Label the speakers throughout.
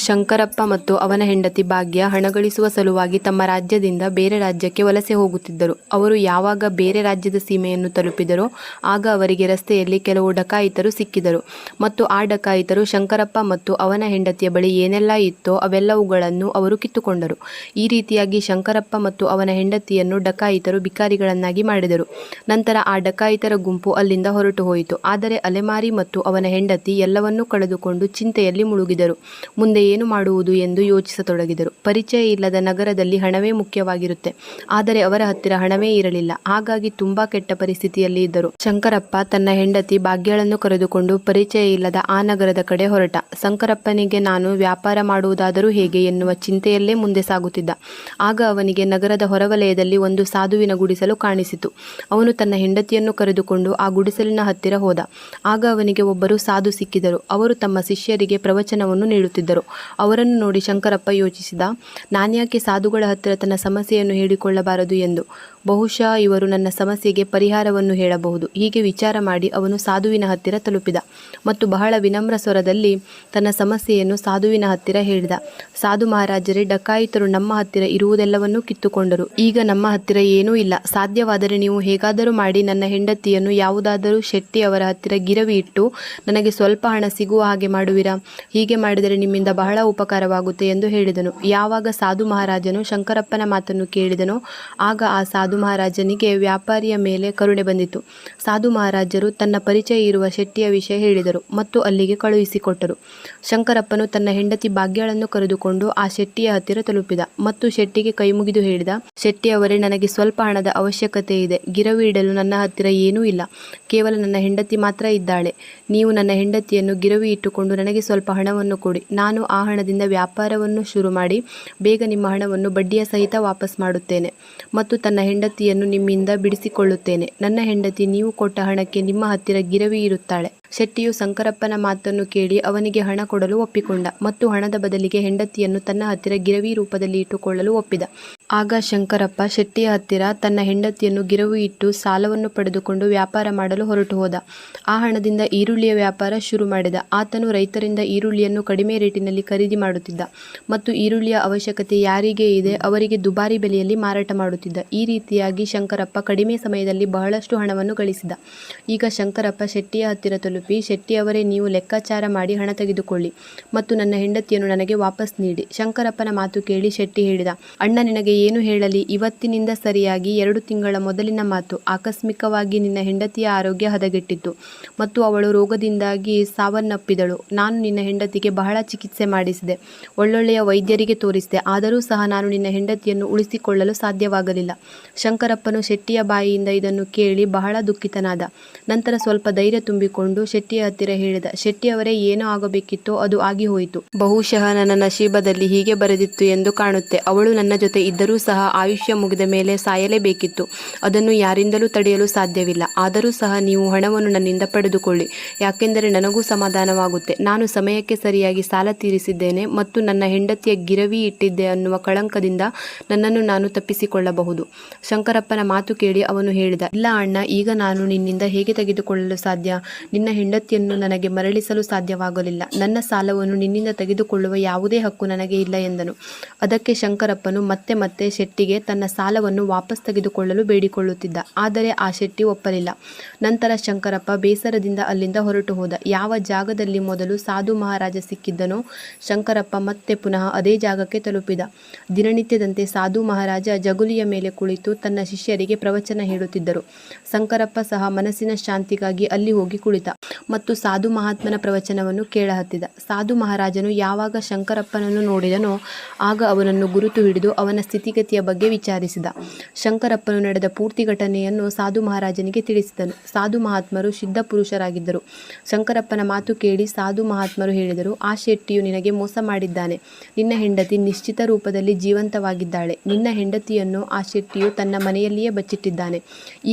Speaker 1: ಶಂಕರಪ್ಪ ಮತ್ತು ಅವನ ಹೆಂಡತಿ ಭಾಗ್ಯ ಹಣ ಗಳಿಸುವ ಸಲುವಾಗಿ ತಮ್ಮ ರಾಜ್ಯದಿಂದ ಬೇರೆ ರಾಜ್ಯಕ್ಕೆ ವಲಸೆ ಹೋಗುತ್ತಿದ್ದರು. ಅವರು ಯಾವಾಗ ಬೇರೆ ರಾಜ್ಯದ ಸೀಮೆಯನ್ನು ತಲುಪಿದರೋ ಆಗ ಅವರಿಗೆ ರಸ್ತೆಯಲ್ಲಿ ಕೆಲವು ಡಕಾಯಿತರು ಸಿಕ್ಕಿದರು ಮತ್ತು ಆ ಡಕಾಯಿತರು ಶಂಕರಪ್ಪ ಮತ್ತು ಅವನ ಹೆಂಡತಿಯ ಬಳಿ ಏನೆಲ್ಲ ಇತ್ತೋ ಅವೆಲ್ಲವುಗಳನ್ನು ಅವರು ಕಿತ್ತುಕೊಂಡರು. ಈ ರೀತಿಯಾಗಿ ಶಂಕರಪ್ಪ ಮತ್ತು ಅವನ ಹೆಂಡತಿಯನ್ನು ಡಕಾಯಿತರು ಬಿಕಾರಿಗಳನ್ನಾಗಿ ಮಾಡಿದರು. ನಂತರ ಆ ಡಕಾಯಿತರ ಗುಂಪು ಅಲ್ಲಿಂದ ಹೊರಟು ಹೋಯಿತು. ಆದರೆ ಅಲೆಮಾರಿ ಮತ್ತು ಅವನ ಹೆಂಡತಿ ಎಲ್ಲವನ್ನೂ ಕಳೆದುಕೊಂಡು ಚಿಂತೆಯಲ್ಲಿ ಮುಳುಗಿದರು. ಮುಂದೆ ಏನು ಮಾಡುವುದು ಎಂದು ಯೋಚಿಸತೊಡಗಿದರು. ಪರಿಚಯ ಇಲ್ಲದ ನಗರದಲ್ಲಿ ಹಣವೇ ಮುಖ್ಯವಾಗಿರುತ್ತೆ. ಆದರೆ ಅವರ ಹತ್ತಿರ ಹಣವೇ ಇರಲಿಲ್ಲ. ಹಾಗಾಗಿ ತುಂಬಾ ಕೆಟ್ಟ ಪರಿಸ್ಥಿತಿಯಲ್ಲಿ ಇದ್ದರು. ಶಂಕರಪ್ಪ ತನ್ನ ಹೆಂಡತಿ ಭಾಗ್ಯಳನ್ನು ಕರೆದುಕೊಂಡು ಪರಿಚಯ ಇಲ್ಲದ ಆ ನಗರದ ಕಡೆ ಹೊರಟ. ಶಂಕರಪ್ಪನಿಗೆ ನಾನು ವ್ಯಾಪಾರ ಮಾಡುವುದಾದರೂ ಹೇಗೆ ಎನ್ನುವ ಚಿಂತೆಯಲ್ಲೇ ಮುಂದೆ ಸಾಗುತ್ತಿದ್ದ. ಆಗ ಅವನಿಗೆ ನಗರದ ಹೊರವಲಯದಲ್ಲಿ ಒಂದು ಸಾಧುವಿನ ಗುಡಿಸಲು ಕಾಣಿಸಿತು. ಅವನು ತನ್ನ ಹೆಂಡತಿಯನ್ನು ಕರೆದುಕೊಂಡು ಆ ಗುಡಿಸಲಿನ ಹತ್ತಿರ ಹೋದ. ಆಗ ಅವನಿಗೆ ಒಬ್ಬರು ಸಾಧು ಸಿಕ್ಕಿದರು. ಅವರು ತಮ್ಮ ಶಿಷ್ಯರಿಗೆ ಪ್ರವಚನವನ್ನು ನೀಡುತ್ತಿದ್ದರು. ಅವರನ್ನು ನೋಡಿ ಶಂಕರಪ್ಪ ಯೋಚಿಸಿದ, ನಾನ್ಯಾಕೆ ಸಾಧುಗಳ ಹತ್ತಿರ ತನ್ನ ಸಮಸ್ಯೆಯನ್ನು ಹೇಳಿಕೊಳ್ಳಬಾರದು ಎಂದು. ಬಹುಶಃ ಇವರು ನನ್ನ ಸಮಸ್ಯೆಗೆ ಪರಿಹಾರವನ್ನು ಹೇಳಬಹುದು. ಹೀಗೆ ವಿಚಾರ ಮಾಡಿ ಅವನು ಸಾಧುವಿನ ಹತ್ತಿರ ತಲುಪಿದ ಮತ್ತು ಬಹಳ ವಿನಮ್ರ ಸ್ವರದಲ್ಲಿ ತನ್ನ ಸಮಸ್ಯೆಯನ್ನು ಸಾಧುವಿನ ಹತ್ತಿರ ಹೇಳಿದ. ಸಾಧು ಮಹಾರಾಜರೇ, ಡಕಾಯಿತರು ನಮ್ಮ ಹತ್ತಿರ ಇರುವುದೆಲ್ಲವನ್ನೂ ಕಿತ್ತುಕೊಂಡರು. ಈಗ ನಮ್ಮ ಹತ್ತಿರ ಏನೂ ಇಲ್ಲ. ಸಾಧ್ಯವಾದರೆ ನೀವು ಹೇಗಾದರೂ ಮಾಡಿ ನನ್ನ ಹೆಂಡತಿಯನ್ನು ಯಾವುದಾದರೂ ಶೆಟ್ಟಿ ಅವರ ಹತ್ತಿರ ಗಿರವಿ ಇಟ್ಟು ನನಗೆ ಸ್ವಲ್ಪ ಹಣ ಸಿಗುವ ಹಾಗೆ ಮಾಡುವಿರಾ? ಹೀಗೆ ಮಾಡಿದರೆ ನಿಮ್ಮಿಂದ ಬಹಳ ಉಪಕಾರವಾಗುತ್ತೆ ಎಂದು ಹೇಳಿದನು. ಯಾವಾಗ ಸಾಧು ಮಹಾರಾಜನು ಶಂಕರಪ್ಪನ ಮಾತನ್ನು ಕೇಳಿದನೋ ಆಗ ಆ ಸಾಧು ಮಹಾರಾಜನಿಗೆ ವ್ಯಾಪಾರಿಯ ಮೇಲೆ ಕರುಣೆ ಬಂದಿತು. ಸಾಧು ಮಹಾರಾಜರು ತನ್ನ ಪರಿಚಯ ಇರುವ ಶೆಟ್ಟಿಯ ವಿಷಯ ಹೇಳಿದರು ಮತ್ತು ಅಲ್ಲಿಗೆ ಕಳುಹಿಸಿಕೊಟ್ಟರು. ಶಂಕರಪ್ಪನು ತನ್ನ ಹೆಂಡತಿ ಭಾಗ್ಯಳನ್ನು ಕರೆದುಕೊಂಡು ಆ ಶೆಟ್ಟಿಯ ಹತ್ತಿರ ತಲುಪಿದ ಮತ್ತು ಶೆಟ್ಟಿಗೆ ಕೈಮುಗಿದು ಹೇಳಿದ, ಶೆಟ್ಟಿ ಅವರೇ, ನನಗೆ ಸ್ವಲ್ಪ ಹಣದ ಅವಶ್ಯಕತೆ ಇದೆ. ಗಿರವಿ ಇಡಲು ನನ್ನ ಹತ್ತಿರ ಏನೂ ಇಲ್ಲ. ಕೇವಲ ನನ್ನ ಹೆಂಡತಿ ಮಾತ್ರ ಇದ್ದಾಳೆ. ನೀವು ನನ್ನ ಹೆಂಡತಿಯನ್ನು ಗಿರವಿ ಇಟ್ಟುಕೊಂಡು ನನಗೆ ಸ್ವಲ್ಪ ಹಣವನ್ನು ಕೊಡಿ. ನಾನು ಆ ಹಣದಿಂದ ವ್ಯಾಪಾರವನ್ನು ಶುರು ಮಾಡಿ ಬೇಗ ನಿಮ್ಮ ಹಣವನ್ನು ಬಡ್ಡಿಯ ಸಹಿತ ವಾಪಸ್ ಮಾಡುತ್ತೇನೆ ಮತ್ತು ತನ್ನ ಹೆಂಡತಿಯನ್ನು ನಿಮ್ಮಿಂದ ಬಿಡಿಸಿಕೊಳ್ಳುತ್ತೇನೆ. ನನ್ನ ಹೆಂಡತಿ ನೀವು ಕೊಟ್ಟ ಹಣಕ್ಕೆ ನಿಮ್ಮ ಹತ್ತಿರ ಗಿರವಿ ಇರುತ್ತಾಳೆ. ಶೆಟ್ಟಿಯು ಶಂಕರಪ್ಪನ ಮಾತನ್ನು ಕೇಳಿ ಅವನಿಗೆ ಹಣ ಕೊಡಲು ಒಪ್ಪಿಕೊಂಡ ಮತ್ತು ಹಣದ ಬದಲಿಗೆ ಹೆಂಡತಿಯನ್ನು ತನ್ನ ಹತ್ತಿರ ಗಿರವಿ ರೂಪದಲ್ಲಿ ಇಟ್ಟುಕೊಳ್ಳಲು ಒಪ್ಪಿದ. ಆಗ ಶಂಕರಪ್ಪ ಶೆಟ್ಟಿಯ ಹತ್ತಿರ ತನ್ನ ಹೆಂಡತಿಯನ್ನು ಗಿರವಿ ಇಟ್ಟು ಸಾಲವನ್ನು ಪಡೆದುಕೊಂಡು ವ್ಯಾಪಾರ ಮಾಡಲು ಹೊರಟು ಹೋದ. ಆ ಹಣದಿಂದ ಈರುಳ್ಳಿಯ ವ್ಯಾಪಾರ ಶುರು ಮಾಡಿದ. ಆತನು ರೈತರಿಂದ ಈರುಳ್ಳಿಯನ್ನು ಕಡಿಮೆ ರೇಟಿನಲ್ಲಿ ಖರೀದಿ ಮಾಡುತ್ತಿದ್ದ ಮತ್ತು ಈರುಳ್ಳಿಯ ಅವಶ್ಯಕತೆ ಯಾರಿಗೆ ಇದೆ ಅವರಿಗೆ ದುಬಾರಿ ಬೆಲೆಯಲ್ಲಿ ಮಾರಾಟ ಮಾಡುತ್ತಿದ್ದ. ಈ ರೀತಿಯಾಗಿ ಶಂಕರಪ್ಪ ಕಡಿಮೆ ಸಮಯದಲ್ಲಿ ಬಹಳಷ್ಟು ಹಣವನ್ನು ಗಳಿಸಿದ. ಈಗ ಶಂಕರಪ್ಪ ಶೆಟ್ಟಿಯ ಹತ್ತಿರ ತಲುಪಿ, ಶೆಟ್ಟಿಯವರೇ, ನೀವು ಲೆಕ್ಕಾಚಾರ ಮಾಡಿ ಹಣ ತೆಗೆದುಕೊಳ್ಳಿ ಮತ್ತು ನನ್ನ ಹೆಂಡತಿಯನ್ನು ನನಗೆ ವಾಪಸ್ ನೀಡಿ. ಶಂಕರಪ್ಪನ ಮಾತು ಕೇಳಿ ಶೆಟ್ಟಿ ಹೇಳಿದ, ಅಣ್ಣ, ನಿನಗೆ ಏನು ಹೇಳಲಿ? ಇವತ್ತಿನಿಂದ ಸರಿಯಾಗಿ 2 ತಿಂಗಳ ಮೊದಲಿನ ಮಾತು. ಆಕಸ್ಮಿಕವಾಗಿ ನಿನ್ನ ಹೆಂಡತಿಯ ಆರೋಗ್ಯ ಹದಗೆಟ್ಟಿತ್ತು ಮತ್ತು ಅವಳು ರೋಗದಿಂದಾಗಿ ಸಾವನ್ನಪ್ಪಿದಳು. ನಾನು ನಿನ್ನ ಹೆಂಡತಿಗೆ ಬಹಳ ಚಿಕಿತ್ಸೆ ಮಾಡಿಸಿದೆ, ಒಳ್ಳೊಳ್ಳೆಯ ವೈದ್ಯರಿಗೆ ತೋರಿಸಿದೆ. ಆದರೂ ಸಹ ನಾನು ನಿನ್ನ ಹೆಂಡತಿಯನ್ನು ಉಳಿಸಿಕೊಳ್ಳಲು ಸಾಧ್ಯವಾಗಲಿಲ್ಲ. ಶಂಕರಪ್ಪನು ಶೆಟ್ಟಿಯ ಬಾಯಿಯಿಂದ ಇದನ್ನು ಕೇಳಿ ಬಹಳ ದುಃಖಿತನಾದ. ನಂತರ ಸ್ವಲ್ಪ ಧೈರ್ಯ ತುಂಬಿಕೊಂಡು ಶೆಟ್ಟಿಯ ಹತ್ತಿರ ಹೇಳಿದ, ಶೆಟ್ಟಿಯವರೇ, ಏನೋ ಆಗಬೇಕಿತ್ತೋ ಅದು ಆಗಿ ಹೋಯಿತು. ಬಹುಶಃ ನನ್ನ ನಶೀಬದಲ್ಲಿ ಹೀಗೆ ಬರೆದಿತ್ತು ಎಂದು ಕಾಣುತ್ತೆ. ಅವಳು ನನ್ನ ಜೊತೆ ಇದ್ದರೂ ಸಹ ಆಯುಷ್ಯ ಮುಗಿದ ಮೇಲೆ ಸಾಯಲೇಬೇಕಿತ್ತು. ಅದನ್ನು ಯಾರಿಂದಲೂ ತಡೆಯಲು ಸಾಧ್ಯವಿಲ್ಲ. ಆದರೂ ಸಹ ನೀವು ಹಣವನ್ನು ನನ್ನಿಂದ ಪಡೆದುಕೊಳ್ಳಿ, ಯಾಕೆಂದರೆ ನನಗೂ ಸಮಾಧಾನವಾಗುತ್ತೆ. ನಾನು ಸಮಯಕ್ಕೆ ಸರಿಯಾಗಿ ಸಾಲ ತೀರಿಸಿದ್ದೇನೆ ಮತ್ತು ನನ್ನ ಹೆಂಡತಿಯ ಗಿರವಿ ಇಟ್ಟಿದ್ದೆ ಅನ್ನುವ ಕಳಂಕದಿಂದ ನನ್ನನ್ನು ನಾನು ತಪ್ಪಿಸಿಕೊಳ್ಳಬಹುದು. ಶಂಕರಪ್ಪನ ಮಾತು ಕೇಳಿ ಅವನು ಹೇಳಿದ, ಇಲ್ಲ ಅಣ್ಣ, ಈಗ ನಾನು ನಿನ್ನಿಂದ ಹೇಗೆ ತೆಗೆದುಕೊಳ್ಳಲು ಸಾಧ್ಯ? ನಿನ್ನ ಹೆಂಡತಿಯನ್ನು ನನಗೆ ಮರಳಿಸಲು ಸಾಧ್ಯವಾಗಲಿಲ್ಲ. ನನ್ನ ಸಾಲವನ್ನು ನಿನ್ನಿಂದ ತೆಗೆದುಕೊಳ್ಳುವ ಯಾವುದೇ ಹಕ್ಕು ನನಗೆ ಇಲ್ಲ ಎಂದನು. ಅದಕ್ಕೆ ಶಂಕರಪ್ಪನು ಮತ್ತೆ ಮತ್ತೆ ಶೆಟ್ಟಿಗೆ ತನ್ನ ಸಾಲವನ್ನು ವಾಪಸ್ ತೆಗೆದುಕೊಳ್ಳಲು ಬೇಡಿಕೊಳ್ಳುತ್ತಿದ್ದ. ಆದರೆ ಆ ಶೆಟ್ಟಿ ಒಪ್ಪಲಿಲ್ಲ. ನಂತರ ಶಂಕರಪ್ಪ ಬೇಸರದಿಂದ ಅಲ್ಲಿಂದ ಹೊರಟು ಹೋದ. ಯಾವ ಜಾಗದಲ್ಲಿ ಮೊದಲು ಸಾಧು ಮಹಾರಾಜ ಸಿಕ್ಕಿದ್ದನೋ ಶಂಕರಪ್ಪ ಮತ್ತೆ ಪುನಃ ಅದೇ ಜಾಗಕ್ಕೆ ತಲುಪಿದ. ದಿನನಿತ್ಯದಂತೆ ಸಾಧು ಮಹಾರಾಜ ಜಗುಲಿಯ ಮೇಲೆ ಕುಳಿತು ತನ್ನ ಶಿಷ್ಯರಿಗೆ ಪ್ರವಚನ ಹೇಳುತ್ತಿದ್ದರು. ಶಂಕರಪ್ಪ ಸಹ ಮನಸ್ಸಿನ ಶಾಂತಿಗಾಗಿ ಅಲ್ಲಿ ಹೋಗಿ ಕುಳಿತ ಮತ್ತು ಸಾಧು ಮಹಾತ್ಮನ ಪ್ರವಚನವನ್ನು ಕೇಳಹತ್ತಿದ. ಸಾಧು ಮಹಾರಾಜನು ಯಾವಾಗ ಶಂಕರಪ್ಪನನ್ನು ನೋಡಿದನೋ ಆಗ ಅವನನ್ನು ಗುರುತು ಹಿಡಿದು ಅವನ ಸ್ಥಿತಿಗತಿಯ ಬಗ್ಗೆ ವಿಚಾರಿಸಿದ. ಶಂಕರಪ್ಪನು ನಡೆದ ಪೂರ್ತಿ ಘಟನೆಯನ್ನು ಸಾಧು ಮಹಾರಾಜನಿಗೆ ತಿಳಿಸಿದನು. ಸಾಧು ಮಹಾತ್ಮರು ಸಿದ್ಧ ಪುರುಷರಾಗಿದ್ದರು. ಶಂಕರಪ್ಪನ ಮಾತು ಕೇಳಿ ಸಾಧು ಮಹಾತ್ಮರು ಹೇಳಿದರು, ಆ ಶೆಟ್ಟಿಯು ನಿನಗೆ ಮೋಸ ಮಾಡಿದ್ದಾನೆ. ನಿನ್ನ ಹೆಂಡತಿ ನಿಶ್ಚಿತ ರೂಪದಲ್ಲಿ ಜೀವಂತವಾಗಿದ್ದಾಳೆ. ನಿನ್ನ ಹೆಂಡತಿಯನ್ನು ಆ ಶೆಟ್ಟಿಯು ತನ್ನ ಮನೆಯಲ್ಲಿಯೇ ಬಚ್ಚಿಟ್ಟಿದ್ದಾನೆ.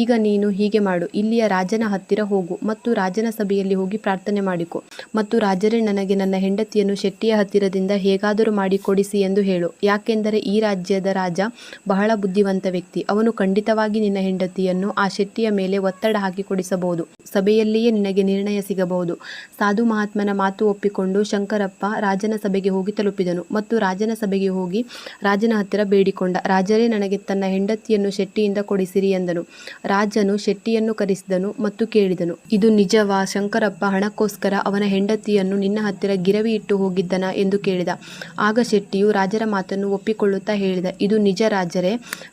Speaker 1: ಈಗ ನೀನು ಹೀಗೆ ಮಾಡು, ಇಲ್ಲಿಯ ರಾಜನ ಹತ್ತಿರ ಹೋಗು ಮತ್ತು ರಾಜನ ಸಭೆಯಲ್ಲಿ ಹೋಗಿ ಪ್ರಾರ್ಥನೆ ಮಾಡಿಕೊ ಮತ್ತು ರಾಜರೇ, ನನಗೆ ನನ್ನ ಹೆಂಡತಿಯನ್ನು ಶೆಟ್ಟಿಯ ಹತ್ತಿರದಿಂದ ಹೇಗಾದರೂ ಮಾಡಿ ಕೊಡಿಸಿ ಎಂದು ಹೇಳು. ಯಾಕೆಂದರೆ ಈ ರಾಜ್ಯದ ರಾಜ ಬಹಳ ಬುದ್ಧಿವಂತ ವ್ಯಕ್ತಿ. ಅವನು ಖಂಡಿತವಾಗಿ ನಿನ್ನ ಹೆಂಡತಿಯನ್ನು ಆ ಶೆಟ್ಟಿಯ ಮೇಲೆ ಒತ್ತಡ ಹಾಕಿ ಕೊಡಿಸಬಹುದು. ಸಭೆಯಲ್ಲಿಯೇ ನಿನಗೆ ನಿರ್ಣಯ ಸಿಗಬಹುದು. ಸಾಧು ಮಹಾತ್ಮನ ಮಾತು ಒಪ್ಪಿಕೊಂಡು ಶಂಕರಪ್ಪ ರಾಜನ ಸಭೆಗೆ ಹೋಗಿ ತಲುಪಿದನು ಮತ್ತು ರಾಜನ ಸಭೆಗೆ ಹೋಗಿ ರಾಜನ ಹತ್ತಿರ ಬೇಡಿಕೊಂಡ. ರಾಜರೇ, ನನಗೆ ತನ್ನ ಹೆಂಡತಿಯನ್ನು ಶೆಟ್ಟಿಯಿಂದ ಕೊಡಿಸಿರಿ ಎಂದನು. ರಾಜನು ಶೆಟ್ಟಿಯನ್ನು ಕರೆಸಿದನು ಮತ್ತು ಕೇಳಿದನು, ಇದು ನಿಜವಾ? ಶಂಕರಪ್ಪ ಹಣಕ್ಕೋಸ್ಕರ ಅವನ ಹೆಂಡತಿಯನ್ನು ನಿನ್ನ ಹತ್ತಿರ ಗಿರವಿ ಇಟ್ಟು ಹೋಗಿದ್ದನ ಎಂದು ಕೇಳಿದ. ಆಗ ಶೆಟ್ಟಿಯು ರಾಜರ ಮಾತನ್ನು ಒಪ್ಪಿಕೊಳ್ಳುತ್ತಾ ಹೇಳಿದ, ಇದು ನಿಜ ರಾಜರೇ,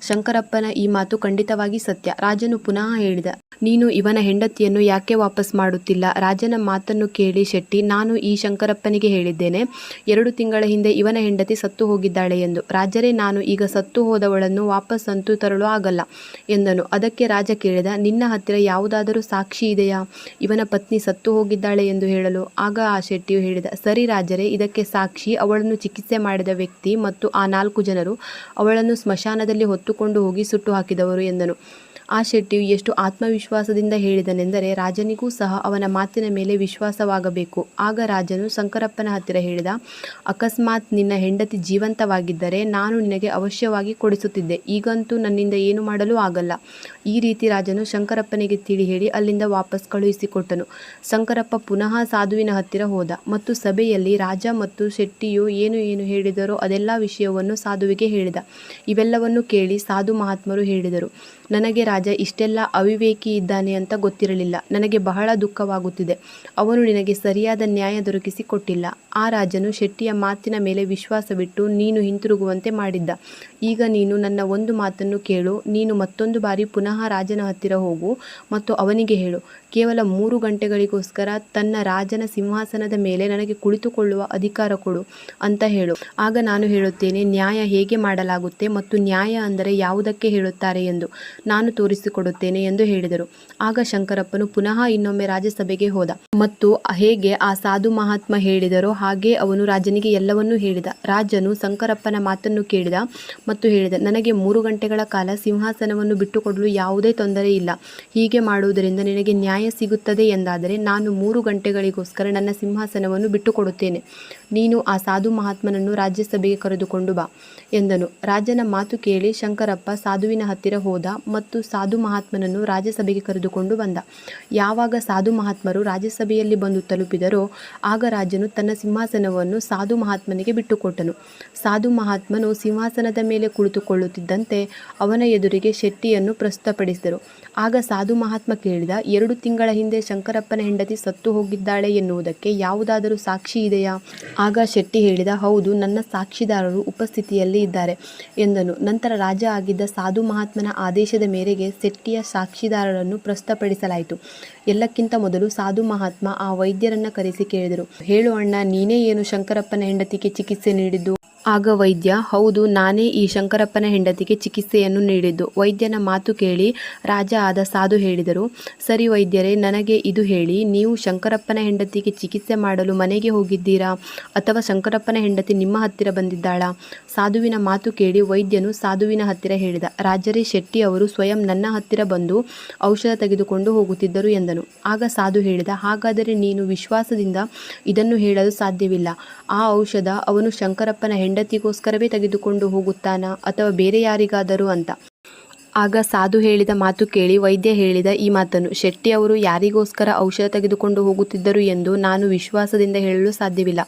Speaker 1: ಶಂಕರಪ್ಪನ ಈ ಮಾತು ಖಂಡಿತವಾಗಿ ಸತ್ಯ. ರಾಜನು ಪುನಃ ಹೇಳಿದ, ನೀನು ಇವನ ಹೆಂಡತಿಯನ್ನು ಯಾಕೆ ವಾಪಸ್ ಮಾಡುತ್ತಿಲ್ಲ? ರಾಜನ ಮಾತನ್ನು ಕೇಳಿ ಶೆಟ್ಟಿ, ನಾನು ಈ ಶಂಕರಪ್ಪನಿಗೆ ಹೇಳಿದ್ದೇನೆ, 2 ತಿಂಗಳ ಹಿಂದೆ ಇವನ ಹೆಂಡತಿ ಸತ್ತು ಹೋಗಿದ್ದಾಳೆ ಎಂದು. ರಾಜರೇ, ನಾನು ಈಗ ಸತ್ತು ಹೋದವಳನ್ನು ವಾಪಸ್ ಅಂತೂ ತರಲು ಆಗಲ್ಲ ಎಂದನು. ಅದಕ್ಕೆ ರಾಜ ಕೇಳಿದ, ನಿನ್ನ ಹತ್ತಿರ ಯಾವುದಾದರೂ ಸಾಕ್ಷಿ ಇದೆಯಾ ಇವನ ಪತ್ನಿ ಸತ್ತು ಹೋಗಿದ್ದಾಳೆ ಎಂದು ಹೇಳಲು? ಆಗ ಆ ಶೆಟ್ಟಿಯು ಹೇಳಿದ, ಸರಿ ರಾಜರೇ, ಇದಕ್ಕೆ ಸಾಕ್ಷಿ ಅವಳನ್ನು ಚಿಕಿತ್ಸೆ ಮಾಡಿದ ವ್ಯಕ್ತಿ ಮತ್ತು ಆ 4 ಜನರು ಅವಳನ್ನು ಸ್ಮಶಾನದಲ್ಲಿ ಹೊತ್ತುಕೊಂಡು ಹೋಗಿ ಸುಟ್ಟು ಹಾಕಿದವರು ಎಂದನು. ಆ ಶೆಟ್ಟಿಯು ಎಷ್ಟು ಆತ್ಮವಿಶ್ವಾಸದಿಂದ ಹೇಳಿದನೆಂದರೆ ರಾಜನಿಗೂ ಸಹ ಅವನ ಮಾತಿನ ಮೇಲೆ ವಿಶ್ವಾಸವಾಗಬೇಕು. ಆಗ ರಾಜನು ಶಂಕರಪ್ಪನ ಹತ್ತಿರ ಹೇಳಿದ, ಅಕಸ್ಮಾತ್ ನಿನ್ನ ಹೆಂಡತಿ ಜೀವಂತವಾಗಿದ್ದರೆ ನಾನು ನಿನಗೆ ಅವಶ್ಯವಾಗಿ ಕೊಡಿಸುತ್ತಿದ್ದೆ. ಈಗಂತೂ ನನ್ನಿಂದ ಏನು ಮಾಡಲು ಆಗಲ್ಲ. ಈ ರೀತಿ ರಾಜನು ಶಂಕರಪ್ಪನಿಗೆ ತಿಳಿ ಹೇಳಿ ಅಲ್ಲಿಂದ ವಾಪಸ್ ಕಳುಹಿಸಿಕೊಟ್ಟನು. ಶಂಕರಪ್ಪ ಪುನಃ ಸಾಧುವಿನ ಹತ್ತಿರ ಹೋದ ಮತ್ತು ಸಭೆಯಲ್ಲಿ ರಾಜ ಮತ್ತು ಶೆಟ್ಟಿಯು ಏನು ಹೇಳಿದರೋ ಅದೆಲ್ಲ ವಿಷಯವನ್ನು ಸಾಧುವಿಗೆ ಹೇಳಿದ. ಇವೆಲ್ಲವನ್ನು ಕೇಳಿ ಸಾಧು ಮಹಾತ್ಮರು ಹೇಳಿದರು, ನನಗೆ ರಾಜ ಇಷ್ಟೆಲ್ಲ ಅವಿವೇಕಿ ಇದ್ದಾನೆ ಅಂತ ಗೊತ್ತಿರಲಿಲ್ಲ. ನನಗೆ ಬಹಳ ದುಃಖವಾಗುತ್ತಿದೆ. ಅವನು ನಿನಗೆ ಸರಿಯಾದ ನ್ಯಾಯ ದೊರಕಿಸಿ ಕೊಟ್ಟಿಲ್ಲ. ಆ ರಾಜನು ಶೆಟ್ಟಿಯ ಮಾತಿನ ಮೇಲೆ ವಿಶ್ವಾಸವಿಟ್ಟು ನೀನು ಹಿಂತಿರುಗುವಂತೆ ಮಾಡಿದ್ದ. ಈಗ ನೀನು ನನ್ನ ಒಂದು ಮಾತನ್ನು ಕೇಳು. ನೀನು ಮತ್ತೊಂದು ಬಾರಿ ಪುನಃ ರಾಜನ ಹತ್ತಿರ ಹೋಗು ಮತ್ತು ಅವನಿಗೆ ಹೇಳು, ಕೇವಲ 3 ಗಂಟೆಗಳಿಗೋಸ್ಕರ ತನ್ನ ರಾಜನ ಸಿಂಹಾಸನದ ಮೇಲೆ ನನಗೆ ಕುಳಿತುಕೊಳ್ಳುವ ಅಧಿಕಾರ ಕೊಡು ಅಂತ ಹೇಳು. ಆಗ ನಾನು ಹೇಳುತ್ತೇನೆ ನ್ಯಾಯ ಹೇಗೆ ಮಾಡಲಾಗುತ್ತೆ ಮತ್ತು ನ್ಯಾಯ ಅಂದರೆ ಯಾವುದಕ್ಕೆ ಹೇಳುತ್ತಾರೆ ಎಂದು ನಾನು ತೋರಿಸಿಕೊಡುತ್ತೇನೆ ಎಂದು ಹೇಳಿದರು. ಆಗ ಶಂಕರಪ್ಪನು ಪುನಃ ಇನ್ನೊಮ್ಮೆ ರಾಜಸಭೆಗೆ ಹೋದ ಮತ್ತು ಹೇಗೆ ಆ ಸಾಧು ಮಹಾತ್ಮ ಹೇಳಿದರೋ ಹಾಗೆ ಅವನು ರಾಜನಿಗೆ ಎಲ್ಲವನ್ನೂ ಹೇಳಿದ. ರಾಜನು ಶಂಕರಪ್ಪನ ಮಾತನ್ನು ಕೇಳಿದ ಮತ್ತು ಹೇಳಿದ, ನನಗೆ 3 ಗಂಟೆಗಳ ಕಾಲ ಸಿಂಹಾಸನವನ್ನು ಬಿಟ್ಟುಕೊಡಲು ಯಾವುದೇ ತೊಂದರೆ ಇಲ್ಲ. ಹೀಗೆ ಮಾಡುವುದರಿಂದ ನಿನಗೆ ನ್ಯಾಯ ಸಿಗುತ್ತದೆ ಎಂದಾದರೆ ನಾನು 3 ಗಂಟೆಗಳಿಗೋಸ್ಕರ ನನ್ನ ಸಿಂಹಾಸನವನ್ನು ಬಿಟ್ಟುಕೊಡುತ್ತೇನೆ. ನೀನು ಆ ಸಾಧು ಮಹಾತ್ಮನನ್ನು ರಾಜ್ಯಸಭೆಗೆ ಕರೆದುಕೊಂಡು ಬಾ ಎಂದನು. ರಾಜನ ಮಾತು ಕೇಳಿ ಶಂಕರಪ್ಪ ಸಾಧುವಿನ ಹತ್ತಿರ ಹೋದ ಮತ್ತು ಸಾಧು ಮಹಾತ್ಮನನ್ನು ರಾಜ್ಯಸಭೆಗೆ ಕರೆದುಕೊಂಡು ಬಂದ. ಯಾವಾಗ ಸಾಧು ಮಹಾತ್ಮರು ರಾಜ್ಯಸಭೆಯಲ್ಲಿ ಬಂದು ತಲುಪಿದರೋ ಆಗ ರಾಜನು ತನ್ನ ಸಿಂಹಾಸನವನ್ನು ಸಾಧು ಮಹಾತ್ಮನಿಗೆ ಬಿಟ್ಟುಕೊಟ್ಟನು. ಸಾಧು ಮಹಾತ್ಮನು ಸಿಂಹಾಸನದ ಮೇಲೆ ಕುಳಿತುಕೊಳ್ಳುತ್ತಿದ್ದಂತೆ ಅವನ ಎದುರಿಗೆ ಶೆಟ್ಟಿಯನ್ನು ಪ್ರಸ್ತುತಪಡಿಸಿದರು. ಆಗ ಸಾಧು ಮಹಾತ್ಮ ಕೇಳಿದ, 2 ತಿಂಗಳ ಹಿಂದೆ ಶಂಕರಪ್ಪನ ಹೆಂಡತಿ ಸತ್ತು ಹೋಗಿದ್ದಾಳೆ ಎನ್ನುವುದಕ್ಕೆ ಯಾವುದಾದರೂ ಸಾಕ್ಷಿ ಇದೆಯಾ? ಆಗ ಶೆಟ್ಟಿ ಹೇಳಿದ, ಹೌದು, ನನ್ನ ಸಾಕ್ಷಿದಾರರು ಉಪಸ್ಥಿತಿಯಲ್ಲಿ ಇದ್ದಾರೆ ಎಂದನು. ನಂತರ ರಾಜ ಆಗಿದ್ದ ಸಾಧು ಮಹಾತ್ಮನ ಆದೇಶದ ಮೇರೆಗೆ ಶೆಟ್ಟಿಯ ಸಾಕ್ಷಿದಾರರನ್ನು ಪ್ರಸ್ತುತಪಡಿಸಲಾಯಿತು. ಎಲ್ಲಕ್ಕಿಂತ ಮೊದಲು ಸಾಧು ಮಹಾತ್ಮ ಆ ವೈದ್ಯರನ್ನ ಕರೆಸಿ ಕೇಳಿದರು, ಹೇಳು ಅಣ್ಣ, ನೀನೇ ಏನು ಶಂಕರಪ್ಪನ ಹೆಂಡತಿಗೆ ಚಿಕಿತ್ಸೆ ನೀಡಿದ್ದು? ಆಗ ವೈದ್ಯ, ಹೌದು, ನಾನೇ ಈ ಶಂಕರಪ್ಪನ ಹೆಂಡತಿಗೆ ಚಿಕಿತ್ಸೆಯನ್ನು ನೀಡಿದ್ದು. ವೈದ್ಯನ ಮಾತು ಕೇಳಿ ರಾಜ ಆದ ಸಾಧು ಹೇಳಿದರು, ಸರಿ ವೈದ್ಯರೇ, ನನಗೆ ಇದು ಹೇಳಿ, ನೀವು ಶಂಕರಪ್ಪನ ಹೆಂಡತಿಗೆ ಚಿಕಿತ್ಸೆ ಮಾಡಲು ಮನೆಗೆ ಹೋಗಿದ್ದೀರಾ ಅಥವಾ ಶಂಕರಪ್ಪನ ಹೆಂಡತಿ ನಿಮ್ಮ ಹತ್ತಿರ ಬಂದಿದ್ದಾಳಾ? ಸಾಧುವಿನ ಮಾತು ಕೇಳಿ ವೈದ್ಯನು ಸಾಧುವಿನ ಹತ್ತಿರ ಹೇಳಿದ, ರಾಜರೇ, ಶೆಟ್ಟಿ ಅವರು ಸ್ವಯಂ ನನ್ನ ಹತ್ತಿರ ಬಂದು ಔಷಧ ತೆಗೆದುಕೊಂಡು ಹೋಗುತ್ತಿದ್ದರು ಎಂದನು. ಆಗ ಸಾಧು ಹೇಳಿದ, ಹಾಗಾದರೆ ನೀನು ವಿಶ್ವಾಸದಿಂದ ಇದನ್ನು ಹೇಳಲು ಸಾಧ್ಯವಿಲ್ಲ. ಆ ಔಷಧ ಅವನು ಶಂಕರಪ್ಪನ ಹೆಂಡತಿಗೋಸ್ಕರವೇ ತೆಗೆದುಕೊಂಡು ಹೋಗುತ್ತಾನಾ ಅಥವಾ ಬೇರೆ ಯಾರಿಗಾದರೂ ಅಂತ. ಆಗ ಸಾಧು ಹೇಳಿದ ಮಾತು ಕೇಳಿ ವೈದ್ಯ ಹೇಳಿದ ಈ ಮಾತನ್ನು, ಶೆಟ್ಟಿ ಅವರು ಯಾರಿಗೋಸ್ಕರ ಔಷಧ ತೆಗೆದುಕೊಂಡು ಹೋಗುತ್ತಿದ್ದರು ಎಂದು ನಾನು ವಿಶ್ವಾಸದಿಂದ ಹೇಳಲು ಸಾಧ್ಯವಿಲ್ಲ.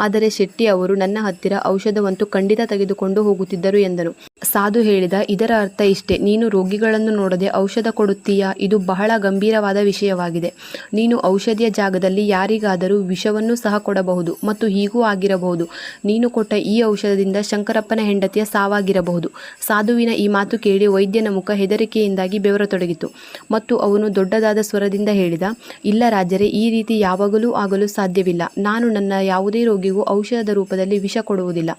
Speaker 1: ಆದರೆ ಶೆಟ್ಟಿ ಅವರು ನನ್ನ ಹತ್ತಿರ ಔಷಧವಂತೂ ಖಂಡಿತ ತೆಗೆದುಕೊಂಡು ಹೋಗುತ್ತಿದ್ದರು ಎಂದನು. ಸಾಧು ಹೇಳಿದ, ಇದರ ಅರ್ಥ ಇಷ್ಟೇ, ನೀನು ರೋಗಿಗಳನ್ನು ನೋಡದೆ ಔಷಧ ಕೊಡುತ್ತೀಯಾ? ಇದು ಬಹಳ ಗಂಭೀರವಾದ ವಿಷಯವಾಗಿದೆ. ನೀನು ಔಷಧಿಯ ಜಾಗದಲ್ಲಿ ಯಾರಿಗಾದರೂ ವಿಷವನ್ನು ಸಹ ಕೊಡಬಹುದು ಮತ್ತು ಹೀಗೂ ಆಗಿರಬಹುದು. ನೀನು ಕೊಟ್ಟ ಈ ಔಷಧದಿಂದ ಶಂಕರಪ್ಪನ ಹೆಂಡತಿಯ ಸಾವಾಗಿರಬಹುದು. ಸಾಧುವಿನ ಈ ಮಾತು ಕೇಳಿ ವೈದ್ಯನ ಮುಖ ಹೆದರಿಕೆಯಿಂದಾಗಿ ಬೆವರತೊಡಗಿತು ಮತ್ತು ಅವನು ದೊಡ್ಡದಾದ ಸ್ವರದಿಂದ ಹೇಳಿದ, ಇಲ್ಲ ರಾಜರೇ, ಈ ರೀತಿ ಯಾವಾಗಲೂ ಆಗಲು ಸಾಧ್ಯವಿಲ್ಲ. ನಾನು ನನ್ನ ಯಾವುದೇ ರೋಗಿಗೂ ಔಷಧದ ರೂಪದಲ್ಲಿ ವಿಷ ಕೊಡುವುದಿಲ್ಲ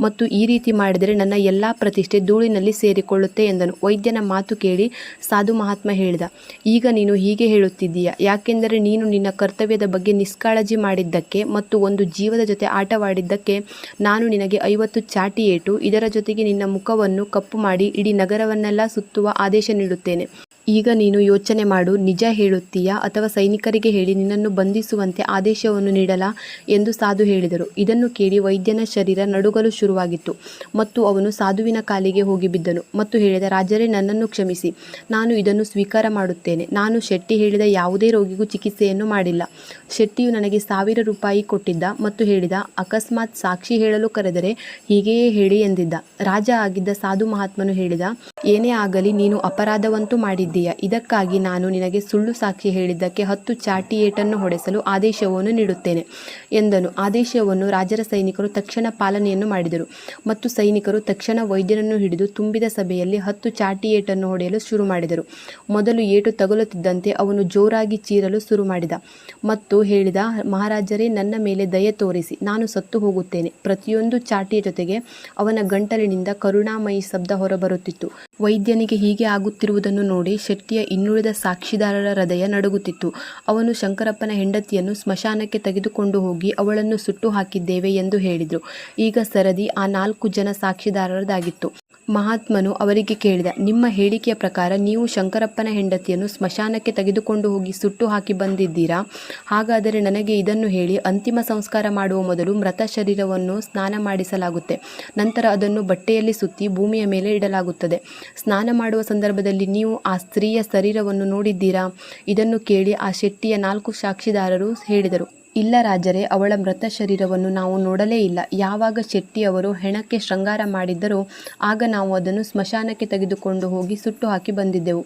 Speaker 1: ಮತ್ತು ಈ ರೀತಿ ಮಾಡಿದರೆ ನನ್ನ ಎಲ್ಲ ಪ್ರತಿಷ್ಠೆ ಧೂಳಿನಲ್ಲಿ ಸೇರಿಕೊಳ್ಳುತ್ತೆ ಎಂದನು. ವೈದ್ಯನ ಮಾತು ಕೇಳಿ ಸಾಧು ಮಹಾತ್ಮ ಹೇಳಿದ, ಈಗ ನೀನು ಹೀಗೆ ಹೇಳುತ್ತಿದ್ದೀಯಾ ಯಾಕೆಂದರೆ ನೀನು ನಿನ್ನ ಕರ್ತವ್ಯದ ಬಗ್ಗೆ ನಿಷ್ಕಾಳಜಿ ಮಾಡಿದ್ದಕ್ಕೆ ಮತ್ತು ಒಂದು ಜೀವದ ಜೊತೆ ಆಟವಾಡಿದ್ದಕ್ಕೆ ನಾನು ನಿನಗೆ 50 ಚಾಟಿ ಏಟು, ಇದರ ಜೊತೆಗೆ ನಿನ್ನ ಮುಖವನ್ನು ಕಪ್ಪು ಮಾಡಿ ಇಡೀ ನಗರವನ್ನೆಲ್ಲ ಸುತ್ತುವ ಆದೇಶ ನೀಡುತ್ತೇನೆ. ಈಗ ನೀನು ಯೋಚನೆ ಮಾಡು, ನಿಜ ಹೇಳುತ್ತೀಯಾ ಅಥವಾ ಸೈನಿಕರಿಗೆ ಹೇಳಿ ನಿನ್ನನ್ನು ಬಂಧಿಸುವಂತೆ ಆದೇಶವನ್ನು ನೀಡಲಾ ಎಂದು ಸಾಧು ಹೇಳಿದರು. ಇದನ್ನು ಕೇಳಿ ವೈದ್ಯನ ಶರೀರ ನಡುಗಲು ಶುರುವಾಗಿತ್ತು ಮತ್ತು ಅವನು ಸಾಧುವಿನ ಕಾಲಿಗೆ ಹೋಗಿ ಬಿದ್ದನು ಮತ್ತು ಹೇಳಿದ, ರಾಜರೇ, ನನ್ನನ್ನು ಕ್ಷಮಿಸಿ, ನಾನು ಇದನ್ನು ಸ್ವೀಕಾರ ಮಾಡುತ್ತೇನೆ. ನಾನು ಶೆಟ್ಟಿ ಹೇಳಿದ ಯಾವುದೇ ರೋಗಿಗೂ ಚಿಕಿತ್ಸೆಯನ್ನು ಮಾಡಿಲ್ಲ. ಶೆಟ್ಟಿಯು ನನಗೆ 1000 ರೂಪಾಯಿ ಕೊಟ್ಟಿದ್ದ ಮತ್ತು ಹೇಳಿದ, ಅಕಸ್ಮಾತ್ ಸಾಕ್ಷಿ ಹೇಳಲು ಕರೆದರೆ ಹೀಗೆಯೇ ಹೇಳಿ ಎಂದಿದ್ದ. ರಾಜ ಆಗಿದ್ದ ಸಾಧು ಮಹಾತ್ಮನು ಹೇಳಿದ, ಏನೇ ಆಗಲಿ ನೀನು ಅಪರಾಧವಂತೂ ಮಾಡಿದ್ದೀಯ. ಇದಕ್ಕಾಗಿ ನಾನು ನಿನಗೆ ಸುಳ್ಳು ಸಾಕ್ಷಿ ಹೇಳಿದ್ದಕ್ಕೆ 10 ಚಾಟಿ ಏಟನ್ನು ಹೊಡೆಸಲು ಆದೇಶವನ್ನು ನೀಡುತ್ತೇನೆ ಎಂದನು. ಆದೇಶವನ್ನು ರಾಜರ ಸೈನಿಕರು ತಕ್ಷಣ ಪಾಲನೆಯನ್ನು ಮಾಡಿದರು ಮತ್ತು ಸೈನಿಕರು ತಕ್ಷಣ ವೈದ್ಯನನ್ನು ಹಿಡಿದು ತುಂಬಿದ ಸಭೆಯಲ್ಲಿ 10 ಚಾಟಿ ಏಟನ್ನು ಹೊಡೆಯಲು ಶುರು ಮಾಡಿದರು. ಮೊದಲು ಏಟು ತಗುಲುತ್ತಿದ್ದಂತೆ ಅವನು ಜೋರಾಗಿ ಚೀರಲು ಶುರು ಮಾಡಿದ ಮತ್ತು ಹೇಳಿದ, ಮಹಾರಾಜರೇ, ನನ್ನ ಮೇಲೆ ದಯೆ ತೋರಿಸಿ, ನಾನು ಸತ್ತು ಹೋಗುತ್ತೇನೆ. ಪ್ರತಿಯೊಂದು ಚಾಟಿಯ ಜೊತೆಗೆ ಅವನ ಗಂಟಲಿನಿಂದ ಕರುಣಾಮಯಿ ಶಬ್ದ ಹೊರಬರುತ್ತಿತ್ತು. ವೈದ್ಯನಿಗೆ ಹೀಗೆ ಆಗುತ್ತಿರುವುದನ್ನು ನೋಡಿ ಶೆಟ್ಟಿಯ ಇನ್ನುಳಿದ ಸಾಕ್ಷಿದಾರರ ಹೃದಯ ನಡುಗುತ್ತಿತ್ತು. ಅವನು ಶಂಕರಪ್ಪನ ಹೆಂಡತಿಯನ್ನು ಸ್ಮಶಾನಕ್ಕೆ ತೆಗೆದುಕೊಂಡು ಹೋಗಿ ಅವಳನ್ನು ಸುಟ್ಟು ಹಾಕಿದ್ದೇವೆ ಎಂದು ಹೇಳಿದರು. ಈಗ ಸರದಿ ಆ 4 ಜನ ಸಾಕ್ಷಿದಾರರದಾಗಿತ್ತು. ಮಹಾತ್ಮನು ಅವರಿಗೆ ಕೇಳಿದ, ನಿಮ್ಮ ಹೇಳಿಕೆಯ ಪ್ರಕಾರ ನೀವು ಶಂಕರಪ್ಪನ ಹೆಂಡತಿಯನ್ನು ಸ್ಮಶಾನಕ್ಕೆ ತೆಗೆದುಕೊಂಡು ಹೋಗಿ ಸುಟ್ಟು ಹಾಕಿ ಬಂದಿದ್ದೀರಾ? ಹಾಗಾದರೆ ನನಗೆ ಇದನ್ನು ಹೇಳಿ. ಅಂತಿಮ ಸಂಸ್ಕಾರ ಮಾಡುವ ಮೊದಲು ಮೃತ ಶರೀರವನ್ನು ಸ್ನಾನ ಮಾಡಿಸಲಾಗುತ್ತೆ. ನಂತರ ಅದನ್ನು ಬಟ್ಟೆಯಲ್ಲಿ ಸುತ್ತಿ ಭೂಮಿಯ ಮೇಲೆ ಇಡಲಾಗುತ್ತದೆ. ಸ್ನಾನ ಮಾಡುವ ಸಂದರ್ಭದಲ್ಲಿ ನೀವು ಆ ಸ್ತ್ರೀಯ ಶರೀರವನ್ನು ನೋಡಿದ್ದೀರಾ? ಇದನ್ನು ಕೇಳಿ ಆ ಶೆಟ್ಟಿಯ 4 ಸಾಕ್ಷಿದಾರರು ಹೇಳಿದರು, ಇಲ್ಲ ರಾಜರೇ, ಅವಳ ಮೃತ ಶರೀರವನ್ನು ನಾವು ನೋಡಲೇ ಇಲ್ಲ. ಯಾವಾಗ ಶೆಟ್ಟಿಯವರು ಹೆಣಕ್ಕೆ ಶೃಂಗಾರ ಮಾಡಿದ್ದರೋ ಆಗ ನಾವು ಅದನ್ನು ಸ್ಮಶಾನಕ್ಕೆ ತೆಗೆದುಕೊಂಡು ಹೋಗಿ ಸುಟ್ಟು ಹಾಕಿ ಬಂದಿದ್ದೆವು.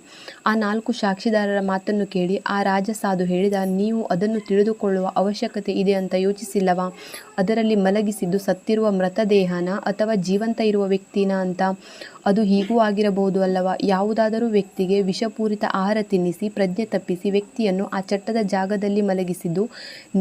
Speaker 1: ಆ 4 ಸಾಕ್ಷಿದಾರರ ಮಾತನ್ನು ಕೇಳಿ ಆ ರಾಜ ಸಾಧು ಹೇಳಿದ, ನೀವು ಅದನ್ನು ತಿಳಿದುಕೊಳ್ಳುವ ಅವಶ್ಯಕತೆ ಇದೆ ಅಂತ ಯೋಚಿಸಿಲ್ಲವಾ? ಅದರಲ್ಲಿ ಮಲಗಿಸಿದ್ದು ಸತ್ತಿರುವ ಮೃತದೇಹನ ಅಥವಾ ಜೀವಂತ ಇರುವ ವ್ಯಕ್ತಿನ ಅಂತ? ಅದು ಹೀಗೂ ಆಗಿರಬಹುದು ಅಲ್ಲವಾ? ಯಾವುದಾದರೂ ವ್ಯಕ್ತಿಗೆ ವಿಷಪೂರಿತ ಆಹಾರ ತಿನ್ನಿಸಿ ಪ್ರಜ್ಞೆ ತಪ್ಪಿಸಿ ವ್ಯಕ್ತಿಯನ್ನು ಆ ಚಟ್ಟದ ಜಾಗದಲ್ಲಿ ಮಲಗಿಸಿದ್ದು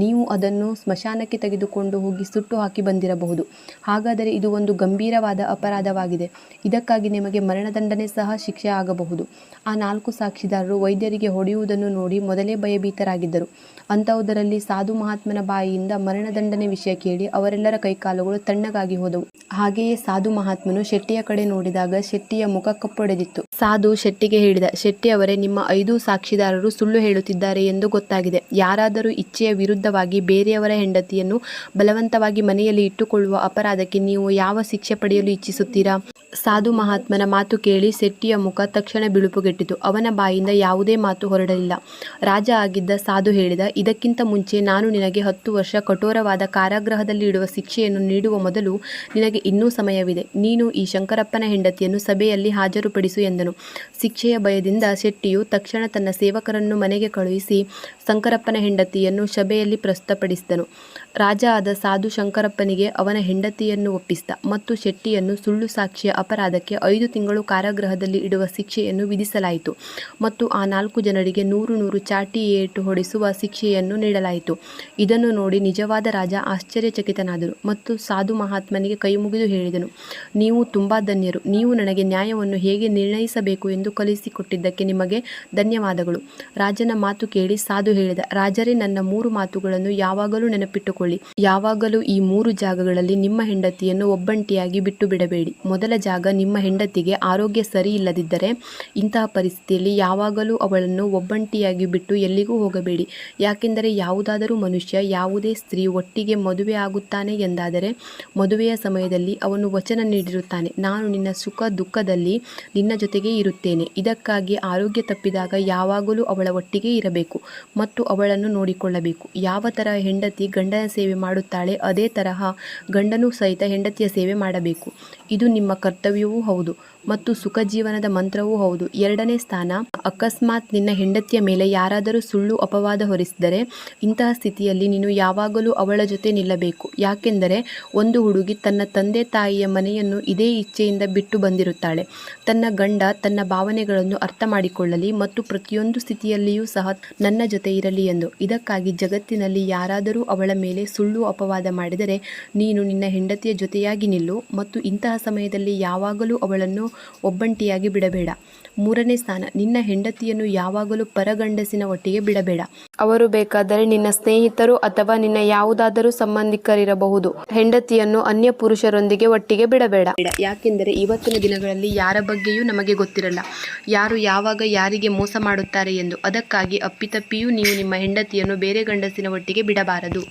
Speaker 1: ನೀವು ಅದನ್ನು ಸ್ಮಶಾನಕ್ಕೆ ತೆಗೆದುಕೊಂಡು ಹೋಗಿ ಸುಟ್ಟು ಹಾಕಿ ಬಂದಿರಬಹುದು. ಹಾಗಾದರೆ ಇದು ಒಂದು ಗಂಭೀರವಾದ ಅಪರಾಧವಾಗಿದೆ. ಇದಕ್ಕಾಗಿ ನಿಮಗೆ ಮರಣದಂಡನೆ ಸಹ ಶಿಕ್ಷೆ ಆಗಬಹುದು. ಆ 4 ಸಾಕ್ಷಿದಾರರು ವೈದ್ಯರಿಗೆ ಹೊಡೆಯುವುದನ್ನು ನೋಡಿ ಮೊದಲೇ ಭಯಭೀತರಾಗಿದ್ದರು. ಅಂಥವುದರಲ್ಲಿ ಸಾಧು ಮಹಾತ್ಮನ ಬಾಯಿಯಿಂದ ಮರಣದಂಡನೆ ವಿಷಯ ಕೇಳಿ ಅವರೆಲ್ಲರ ಕೈಕಾಲುಗಳು ತಣ್ಣಗಾಗಿ ಹೋದವು. ಹಾಗೆಯೇ ಸಾಧು ಮಹಾತ್ಮನು ಶೆಟ್ಟಿಯ ಕಡೆ ನೋಡಿದಾಗ ಶೆಟ್ಟಿಯ ಮುಖ ಕಪ್ಪೊಡೆದಿತ್ತು. ಸಾಧು ಶೆಟ್ಟಿಗೆ ಹೇಳಿದ, ಶೆಟ್ಟಿ ಅವರೇ, ನಿಮ್ಮ 5 ಸಾಕ್ಷಿದಾರರು ಸುಳ್ಳು ಹೇಳುತ್ತಿದ್ದಾರೆ ಎಂದು ಗೊತ್ತಾಗಿದೆ. ಯಾರಾದರೂ ಇಚ್ಛೆಯ ವಿರುದ್ಧವಾಗಿ ಬೇರೆಯವರ ಹೆಂಡತಿಯನ್ನು ಬಲವಂತವಾಗಿ ಮನೆಯಲ್ಲಿ ಇಟ್ಟುಕೊಳ್ಳುವ ಅಪರಾಧಕ್ಕೆ ನೀವು ಯಾವ ಶಿಕ್ಷೆ ಪಡೆಯಲು ಇಚ್ಛಿಸುತ್ತೀರಾ? ಸಾಧು ಮಹಾತ್ಮನ ಮಾತು ಕೇಳಿ ಶೆಟ್ಟಿಯ ಮುಖ ತಕ್ಷಣ ಬಿಳುಪುಗೆಟ್ಟಿತು. ಅವನ ಬಾಯಿಂದ ಯಾವುದೇ ಮಾತು ಹೊರಡಲಿಲ್ಲ. ರಾಜ ಆಗಿದ್ದ ಸಾಧು ಹೇಳಿದ, ಇದಕ್ಕಿಂತ ಮುಂಚೆ ನಾನು ನಿನಗೆ 10 ವರ್ಷ ಕಠೋರವಾದ ಕಾರಾಗೃಹದಲ್ಲಿ ಇಡುವ ಶಿಕ್ಷೆಯನ್ನು ನೀಡುವ ಮೊದಲು ನಿನಗೆ ಇನ್ನೂ ಸಮಯವಿದೆ. ನೀನು ಈ ಶಂಕರಪ್ಪನ ಹೆಂಡತಿಯನ್ನು ಸಭೆಯಲ್ಲಿ ಹಾಜರುಪಡಿಸು ಎಂದನು. ಶಿಕ್ಷೆಯ ಭಯದಿಂದ ಶೆಟ್ಟಿಯು ತಕ್ಷಣ ತನ್ನ ಸೇವಕರನ್ನು ಮನೆಗೆ ಕಳುಹಿಸಿ ಶಂಕರಪ್ಪನ ಹೆಂಡತಿಯನ್ನು ಸಭೆಯಲ್ಲಿ ಪ್ರಸ್ತುತಪಡಿಸಿದನು. ರಾಜ ಆದ ಸಾಧು ಶಂಕರಪ್ಪನಿಗೆ ಅವನ ಹೆಂಡತಿಯನ್ನು ಒಪ್ಪಿಸಿದ ಮತ್ತು ಶೆಟ್ಟಿಯನ್ನು ಸುಳ್ಳು ಸಾಕ್ಷಿಯ ಅಪರಾಧಕ್ಕೆ 5 ತಿಂಗಳು ಕಾರಾಗೃಹದಲ್ಲಿ ಇಡುವ ಶಿಕ್ಷೆಯನ್ನು ವಿಧಿಸಲಾಯಿತು ಮತ್ತು ಆ 4 ಜನರಿಗೆ 100 ಚಾಟಿ ಏಟು ಹೊಡೆಸುವ ಶಿಕ್ಷೆಯನ್ನು ನೀಡಲಾಯಿತು. ಇದನ್ನು ನೋಡಿ ನಿಜವಾದ ರಾಜ ಆಶ್ಚರ್ಯಚಕಿತನಾದನು ಮತ್ತು ಸಾಧು ಮಹಾತ್ಮನಿಗೆ ಕೈಮುಗಿದು ಹೇಳಿದನು, ನೀವು ತುಂಬಾ ಧನ್ಯರು. ನೀವು ನನಗೆ ನ್ಯಾಯವನ್ನು ಹೇಗೆ ನಿರ್ಣಯಿಸಬೇಕು ಎಂದು ಕಲಿಸಿಕೊಟ್ಟಿದ್ದಕ್ಕೆ ನಿಮಗೆ ಧನ್ಯವಾದಗಳು. ರಾಜನ ಮಾತು ಕೇಳಿ ಸಾಧು ಹೇಳಿದ, ರಾಜರೇ, ನನ್ನ 3 ಮಾತುಗಳನ್ನು ಯಾವಾಗಲೂ ನೆನಪಿಟ್ಟುಕೊಳ್ಳಿ. ಯಾವಾಗಲೂ ಈ 3 ಜಾಗಗಳಲ್ಲಿ ನಿಮ್ಮ ಹೆಂಡತಿಯನ್ನು ಒಬ್ಬಂಟಿಯಾಗಿ ಬಿಟ್ಟು ಬಿಡಬೇಡಿ. ಮೊದಲ ಜಾಗ, ನಿಮ್ಮ ಹೆಂಡತಿಗೆ ಆರೋಗ್ಯ ಸರಿ ಇಲ್ಲದಿದ್ದರೆ ಇಂತಹ ಪರಿಸ್ಥಿತಿಯಲ್ಲಿ ಯಾವಾಗಲೂ ಅವಳನ್ನು ಒಬ್ಬಂಟಿಯಾಗಿ ಬಿಟ್ಟು ಎಲ್ಲಿಗೂ ಹೋಗಬೇಡಿ. ಯಾಕೆಂದರೆ ಯಾವುದಾದರೂ ಮನುಷ್ಯ ಯಾವುದೇ ಸ್ತ್ರೀ ಒಟ್ಟಿಗೆ ಮದುವೆ ಆಗುತ್ತಾನೆ ಎಂದಾದರೆ ಮದುವೆಯ ಸಮಯದಲ್ಲಿ ಅವನು ವಚನ ನೀಡಿರುತ್ತಾನೆ, ನಾನು ನಿನ್ನ ಸುಖ ದುಃಖದಲ್ಲಿ ನಿನ್ನ ಜೊತೆಗೇ ಇರುತ್ತೇನೆ. ಇದಕ್ಕಾಗಿ ಆರೋಗ್ಯ ತಪ್ಪಿದಾಗ ಯಾವಾಗಲೂ ಅವಳ ಒಟ್ಟಿಗೆ ಇರಬೇಕು ಮತ್ತು ಅವಳನ್ನು ನೋಡಿಕೊಳ್ಳಬೇಕು. ಯಾವ ತರಹ ಹೆಂಡತಿ ಗಂಡನ ಸೇವೆ ಮಾಡುತ್ತಾಳೆ ಅದೇ ತರಹ ಗಂಡನೂ ಸಹಿತ ಹೆಂಡತಿಯ ಸೇವೆ ಮಾಡಬೇಕು. ಇದು ನಿಮ್ಮ ಕರ್ತವ್ಯವೂ ಹೌದು ಮತ್ತು ಸುಖ ಜೀವನದ ಮಂತ್ರವೂ ಹೌದು. 2ನೇ ಸ್ಥಾನ, ಅಕಸ್ಮಾತ್ ನಿನ್ನ ಹೆಂಡತಿಯ ಮೇಲೆ ಯಾರಾದರೂ ಸುಳ್ಳು ಅಪವಾದ ಹೊರಿಸಿದರೆ ಇಂತಹ ಸ್ಥಿತಿಯಲ್ಲಿ ನೀನು ಯಾವಾಗಲೂ ಅವಳ ಜೊತೆ ನಿಲ್ಲಬೇಕು. ಯಾಕೆಂದರೆ ಒಂದು ಹುಡುಗಿ ತನ್ನ ತಂದೆ ತಾಯಿಯ ಮನೆಯನ್ನು ಇದೇ ಇಚ್ಛೆಯಿಂದ ಬಿಟ್ಟು ಬಂದಿರುತ್ತಾಳೆ, ತನ್ನ ಗಂಡ ತನ್ನ ಭಾವನೆಗಳನ್ನು ಅರ್ಥ ಮಾಡಿಕೊಳ್ಳಲಿ ಮತ್ತು ಪ್ರತಿಯೊಂದು ಸ್ಥಿತಿಯಲ್ಲಿಯೂ ಸಹ ನನ್ನ ಜೊತೆ ಇರಲಿ ಎಂದು. ಇದಕ್ಕಾಗಿ ಜಗತ್ತಿನಲ್ಲಿ ಯಾರಾದರೂ ಅವಳ ಮೇಲೆ ಸುಳ್ಳು ಅಪವಾದ ಮಾಡಿದರೆ ನೀನು ನಿನ್ನ ಹೆಂಡತಿಯ ಜೊತೆಯಾಗಿ ನಿಲ್ಲು ಮತ್ತು ಇಂತಹ ಸಮಯದಲ್ಲಿ ಯಾವಾಗಲೂ ಅವಳನ್ನು ಒಬ್ಬಂಟಿಯಾಗಿ ಬಿಡಬೇಡ. 3ನೇ ಸ್ಥಾನ, ನಿನ್ನ ಹೆಂಡತಿಯನ್ನು ಯಾವಾಗಲೂ ಪರಗಂಡಸಿನ ಒಟ್ಟಿಗೆ ಬಿಡಬೇಡ. ಅವರು ಬೇಕಾದರೆ ನಿನ್ನ ಸ್ನೇಹಿತರು ಅಥವಾ ನಿನ್ನ ಯಾವುದಾದರೂ ಸಂಬಂಧಿಕರಿರಬಹುದು. ಹೆಂಡತಿಯನ್ನು ಅನ್ಯ ಪುರುಷರೊಂದಿಗೆ ಒಟ್ಟಿಗೆ ಬಿಡಬೇಡ. ಯಾಕೆಂದರೆ ಇವತ್ತಿನ ದಿನಗಳಲ್ಲಿ ಯಾರ ಬಗ್ಗೆಯೂ ನಮಗೆ ಗೊತ್ತಿರಲ್ಲ, ಯಾರು ಯಾವಾಗ ಯಾರಿಗೆ ಮೋಸ ಮಾಡುತ್ತಾರೆ ಎಂದು. ಅದಕ್ಕಾಗಿ ಅಪ್ಪಿತಪ್ಪಿಯೂ ನೀವು ನಿಮ್ಮ ಹೆಂಡತಿಯನ್ನು ಬೇರೆ ಗಂಡಸಿನ ಒಟ್ಟಿಗೆ ಬಿಡಬಾರದು.